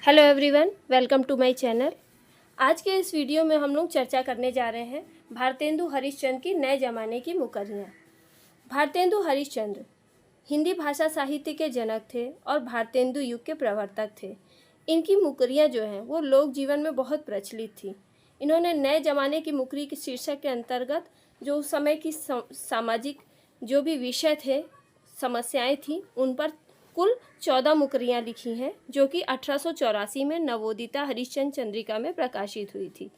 Hello everyone, welcome to my channel. आज के इस वीडियो में हम लोग चर्चा करने जा रहे हैं भारतेंदु हरिश्चंद्र की नए ज़माने की मुकर्रियाँ। भारतेंदु हरिश्चंद्र हिंदी भाषा साहित्य के जनक थे और भारतेंदु युग के प्रवर्तक थे। इनकी मुकर्रियाँ जो हैं वो लोक जीवन में बहुत प्रचलित थी। इन्होंने नए ज़माने की मुकरी के शीर्षक के अंतर्गत जो उस समय की सामाजिक जो भी विषय थे, समस्याएं थी, उन पर कुल 14 मुकरियाँ लिखी हैं, जो कि 1884 में नवोदिता हरिश्चंद्र चंद्रिका में प्रकाशित हुई थी।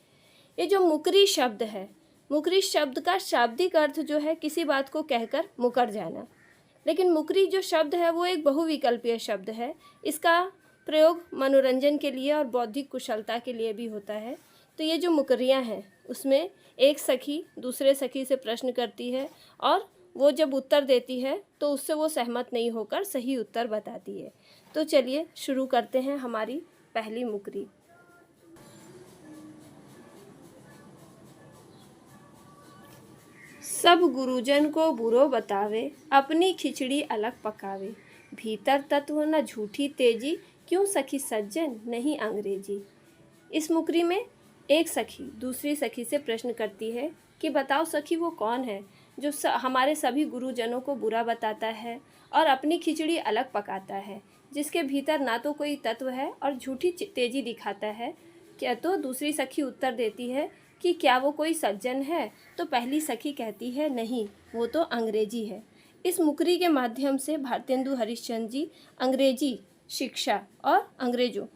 ये जो मुकरी शब्द है, मुकरी शब्द का शाब्दिक अर्थ जो है किसी बात को कहकर मुकर जाना, लेकिन मुकरी जो शब्द है वो एक बहुविकल्पीय शब्द है। इसका प्रयोग मनोरंजन के लिए और बौद्धिक कुशलता के लिए भी होता है। तो ये जो मुकरियाँ हैं उसमें एक सखी दूसरे सखी से प्रश्न करती है और वो जब उत्तर देती है तो उससे वो सहमत नहीं होकर सही उत्तर बताती है। तो चलिए शुरू करते हैं हमारी पहली मुकरी। सब गुरुजन को बुरो बतावे, अपनी खिचड़ी अलग पकावे, भीतर तत्व न झूठी तेजी, क्यों सखी सज्जन नहीं अंग्रेजी। इस मुकरी में एक सखी दूसरी सखी से प्रश्न करती है कि बताओ सखी वो कौन है जो हमारे सभी गुरुजनों को बुरा बताता है और अपनी खिचड़ी अलग पकाता है, जिसके भीतर ना तो कोई तत्व है और झूठी तेजी दिखाता है। क्या तो दूसरी सखी उत्तर देती है कि क्या वो कोई सज्जन है, तो पहली सखी कहती है नहीं, वो तो अंग्रेजी है। इस मुकरी के माध्यम से भारतेंदु हरिश्चंद्र जी अंग्रेजी शिक्षा और अंग्रेजों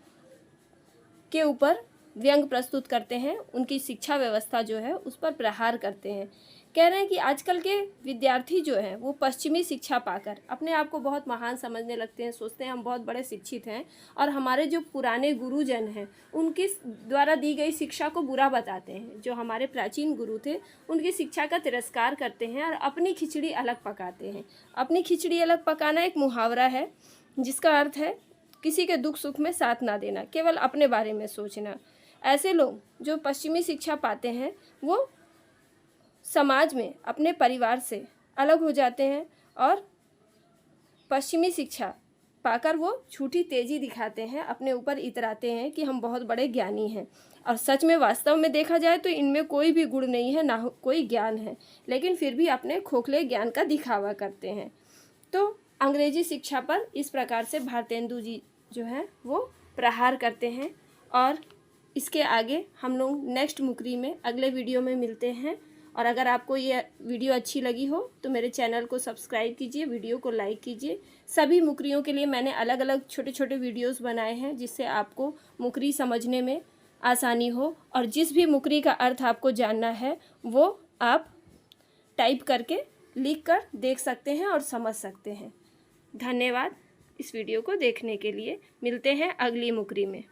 के ऊपर व्यंग प्रस्तुत करते हैं, उनकी शिक्षा व्यवस्था जो है उस पर प्रहार करते हैं। कह रहे हैं कि आजकल के विद्यार्थी जो हैं वो पश्चिमी शिक्षा पाकर अपने आप को बहुत महान समझने लगते हैं, सोचते हैं हम बहुत बड़े शिक्षित हैं और हमारे जो पुराने गुरुजन हैं उनके द्वारा दी गई शिक्षा को बुरा बताते हैं। जो हमारे प्राचीन गुरु थे उनकी शिक्षा का तिरस्कार करते हैं और अपनी खिचड़ी अलग पकाते हैं। अपनी खिचड़ी अलग पकाना एक मुहावरा है जिसका अर्थ है किसी के दुख सुख में साथ ना देना, केवल अपने बारे में सोचना। ऐसे लोग जो पश्चिमी शिक्षा पाते हैं वो समाज में अपने परिवार से अलग हो जाते हैं और पश्चिमी शिक्षा पाकर वो झूठी तेजी दिखाते हैं, अपने ऊपर इतराते हैं कि हम बहुत बड़े ज्ञानी हैं। और सच में वास्तव में देखा जाए तो इनमें कोई भी गुण नहीं है, ना कोई ज्ञान है, लेकिन फिर भी अपने खोखले ज्ञान का दिखावा करते हैं। तो अंग्रेजी शिक्षा पर इस प्रकार से भारतेंदु जी जो है वो प्रहार करते हैं। और इसके आगे हम लोग नेक्स्ट मुकरी में अगले वीडियो में मिलते हैं। और अगर आपको ये वीडियो अच्छी लगी हो तो मेरे चैनल को सब्सक्राइब कीजिए, वीडियो को लाइक कीजिए। सभी मुकरियों के लिए मैंने अलग अलग छोटे छोटे वीडियोस बनाए हैं जिससे आपको मुकरी समझने में आसानी हो, और जिस भी मुकरी का अर्थ आपको जानना है वो आप टाइप करके लिख कर देख सकते हैं और समझ सकते हैं। धन्यवाद इस वीडियो को देखने के लिए। मिलते हैं अगली मुकरी में।